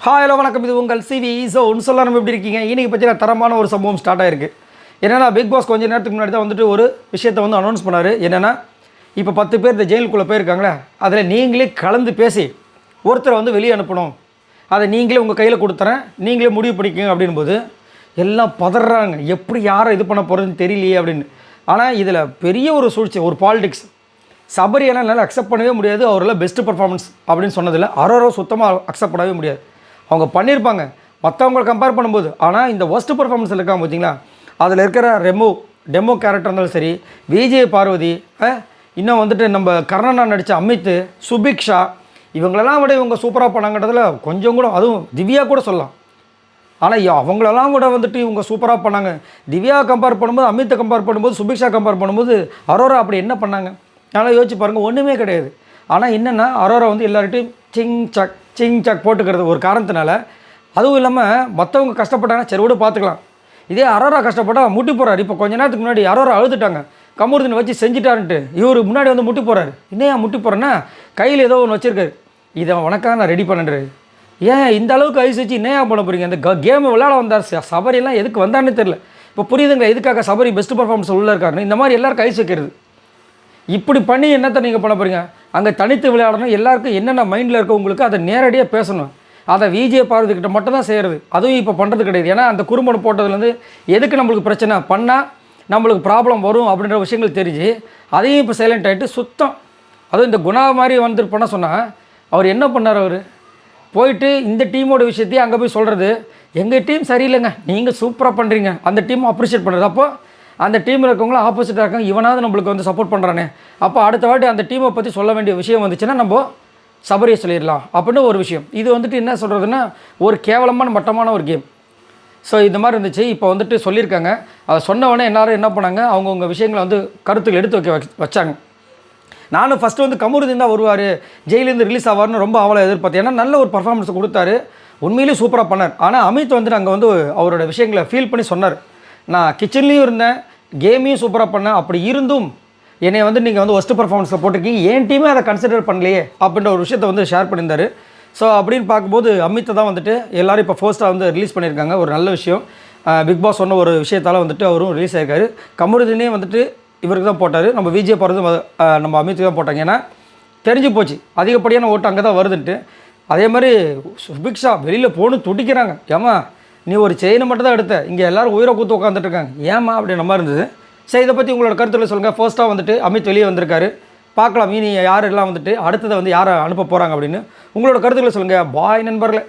Hello வணக்கம், இது உங்கள் சிவி. ஸோ ஒன்று சொல்ல நம்ம எப்படி இருக்கீங்க? இன்றைக்கி பார்த்தீங்கன்னா தரமான ஒரு சம்பவம் ஸ்டார்ட் ஆகிருக்கு. என்னென்னா, பிக் பாஸ் கொஞ்சம் நேரத்துக்கு முன்னாடி தான் வந்துட்டு ஒரு விஷயத்தை வந்து அனௌன்ஸ் பண்ணார். என்னென்னா, இப்போ 10 பேர் இந்த ஜெயிலுக்குள்ளே போயிருக்காங்களே, அதில் நீங்களே கலந்து பேசி ஒருத்தரை வந்து வெளியே அனுப்பணும், அதை நீங்களே உங்கள் கையில் கொடுத்துறேன், நீங்களே முடிவு பண்ணிக்கோங்க அப்படின்போது எல்லாம் பதறாங்க. எப்படி யாரை இது பண்ண போகிறதுன்னு தெரியலையே அப்படின்னு. ஆனால் இதில் பெரிய ஒரு சூழ்ச்சி, ஒரு பாலிடிக்ஸ். சபரியெல்லாம் என்னால் அக்செப்ட் பண்ணவே முடியாது. அவரெல்லாம் பெஸ்ட்டு பர்ஃபார்மன்ஸ் அப்படின்னு சொன்னதில்லை. அரோரோ சுத்தமாக அக்செப்ட் பண்ணவே முடியாது. அவங்க பண்ணியிருப்பாங்க மற்றவங்களை கம்பேர் பண்ணும்போது. ஆனால் இந்த ஒஸ்ட்டு பர்ஃபார்மன்ஸில் இருக்காங்க பார்த்தீங்களா, அதில் இருக்கிற டெமோ கேரக்டர் இருந்தாலும் சரி, விஜய் பார்வதி, இன்னும் வந்துட்டு நம்ம கர்ணனா நடித்த அமித், சுபிக்ஷா, இவங்களெல்லாம் விட இவங்க சூப்பராக பண்ணாங்கன்றதில் கொஞ்சம் கூட, அதுவும் திவ்யா கூட சொல்லலாம். ஆனால் அவங்களெல்லாம் கூட வந்துட்டு இவங்க சூப்பராக பண்ணாங்க. திவ்யா கம்பேர் பண்ணும்போது, அமித்தை கம்பேர் பண்ணும்போது, சுபிக்ஷா கம்பேர் பண்ணும்போது, அரோரா அப்படி என்ன பண்ணாங்க? அதனால் யோசிச்சு பாருங்கள், ஒன்றுமே கிடையாது. ஆனால் என்னென்னா, அரோரா வந்து எல்லார்கிட்டையும் சிங் சக் போட்டுக்கிறது ஒரு காரணத்தினால. அதுவும் இல்லாமல் மற்றவங்க கஷ்டப்பட்டாங்கன்னா சரி கூட பார்த்துக்கலாம். இதே அரோரா கஷ்டப்பட்டால் முட்டி போகிறார். இப்போ கொஞ்ச நேரத்துக்கு முன்னாடி அரோரா அழுதுட்டாங்க, கமருதீனை வச்சு செஞ்சுட்டாருன்ட்டு. இவர் முன்னாடி வந்து முட்டி போகிறாரு. இன்னும் முட்டி போகிறேன்னா கையில் ஏதோ ஒன்று வச்சுருக்காரு. இதை உனக்காக நான் ரெடி பண்ணுறேன். ஏன் இந்த அளவுக்கு ஐஸ் வச்சு என்னையா பண்ண போகிறீங்க? அந்த கேமை விளையாட வந்தார். சபரியெல்லாம் எதுக்கு வந்தான்னு தெரில. இப்போ புரியுதுங்களா எதுக்காக சபரி பெஸ்ட் பர்ஃபார்மன்ஸ் உள்ளே இருக்காருன்னு? இந்த மாதிரி எல்லாருக்கும் ஐஸ் வைக்கிறது. இப்படி பண்ணி என்னத்தை நீங்கள் பண்ண போகிறீங்க? அங்கே தனித்து விளையாடணும். எல்லாருக்கும் என்னென்ன மைண்டில் இருக்க உங்களுக்கு அதை நேரடியாக பேசணும். அதை விஜய் பார்வதிக்கிட்ட மட்டும் தான் செய்கிறது. அதுவும் இப்போ பண்ணுறது கிடையாது. ஏன்னா அந்த குறும்படம் போட்டதுலேருந்து எதுக்கு நம்மளுக்கு பிரச்சனை பண்ணால் நம்மளுக்கு ப்ராப்ளம் வரும் அப்படின்ற விஷயங்கள் தெரிஞ்சு அதையும் இப்போ சைலண்ட் ஆகிட்டு சுத்தம். அதுவும் இந்த குணா மாதிரி வந்துட்டு பண்ண சொன்னால் அவர் என்ன பண்ணார்? அவர் போயிட்டு இந்த டீமோட விஷயத்தையும் அங்கே போய் சொல்கிறது, எங்கள் டீம் சரியில்லைங்க, நீங்கள் சூப்பராக பண்ணுறீங்க, அந்த டீமும் அப்ரிஷியேட் பண்ணுறது. அப்போது அந்த டீமில் இருக்கவங்களும் ஆப்போசிட்டாக இருக்காங்க, இவனாவது நம்மளுக்கு வந்து சப்போர்ட் பண்ணுறானே, அப்போ அடுத்த வாட்டி அந்த டீமை பற்றி சொல்ல வேண்டிய விஷயம் வந்துச்சுன்னா நம்ம சபரியை சொல்லிடலாம் அப்படின்னு ஒரு விஷயம். இது வந்துட்டு என்ன சொல்கிறதுன்னா, ஒரு கேவலமான மட்டமான ஒரு கேம். ஸோ இந்த மாதிரி இருந்துச்சு. இப்போ வந்துட்டு சொல்லியிருக்காங்க. அதை சொன்னவொடனே எல்லோரும் என்ன பண்ணாங்க, அவங்கவுங்க விஷயங்களை வந்து கருத்துக்கள் எடுத்து வச்சாங்க. நானும் ஃபஸ்ட்டு வந்து கமருதீன் தான் வருவார், ஜெயிலேருந்து ரிலீஸ் ஆவார்னு ரொம்ப அவளை எதிர்பார்த்தேன். ஏன்னா நல்ல ஒரு பர்ஃபார்மன்ஸ் கொடுத்தாரு, உண்மையிலேயே சூப்பராக பண்ணார். ஆனால் அமித் வந்துட்டு அங்கே வந்து அவரோட விஷயங்களை ஃபீல் பண்ணி சொன்னார். நான் கிச்சன்லேயும் இருந்தேன், கேமையும் சூப்பராக பண்ணேன், அப்படி இருந்தும் என்னை வந்து நீங்கள் வந்து ஒஸ்ட்டு பர்ஃபார்மன்ஸில் போட்டிருக்கீங்க, என் டீமே அதை கன்சிடர் பண்ணலையே அப்படின்ற ஒரு விஷயத்தை வந்து ஷேர் பண்ணியிருந்தார். ஸோ அப்படின்னு பார்க்கும்போது அமித்தை தான் வந்துட்டு எல்லோரும் இப்போ ஃபர்ஸ்ட்டாக வந்து ரிலீஸ் பண்ணியிருக்காங்க. ஒரு நல்ல விஷயம். பிக் பாஸ் சொன்ன ஒரு விஷயத்தால் வந்துட்டு அவரும் ரிலீஸ் ஆகிருக்காரு. கமருதீனே வந்துட்டு இவருக்கு தான் போட்டார். நம்ம விஜய் போகிறது நம்ம அமித்துக்கு தான் போட்டாங்க. ஏன்னா தெரிஞ்சு போச்சு அதிகப்படியான ஓட்டு அங்கே தான் வருதுன்ட்டு. அதே மாதிரி சுபிக்ஷா வெளியில் போகணும் துடிக்கிறாங்க. ஏமா நீ ஒரு செயினை மட்டும் தான் எடுத்த, இங்கே எல்லோரும் உயிரை கூத்து உட்காந்துட்டு இருக்காங்க, ஏமா அப்படின்ற மாதிரி இருந்தது. சரி, இதை பற்றி உங்களோட கருத்தில் சொல்லுங்கள். ஃபர்ஸ்ட்டாக வந்துட்டு அமித் வெளியே வந்திருக்காரு, பார்க்கலாம் இனி யாரெல்லாம் வந்துட்டு அடுத்ததை வந்து யாரை அனுப்ப போகிறாங்க அப்படின்னு உங்களோட கருத்துக்களை சொல்லுங்கள். பாய் நண்பர்களே.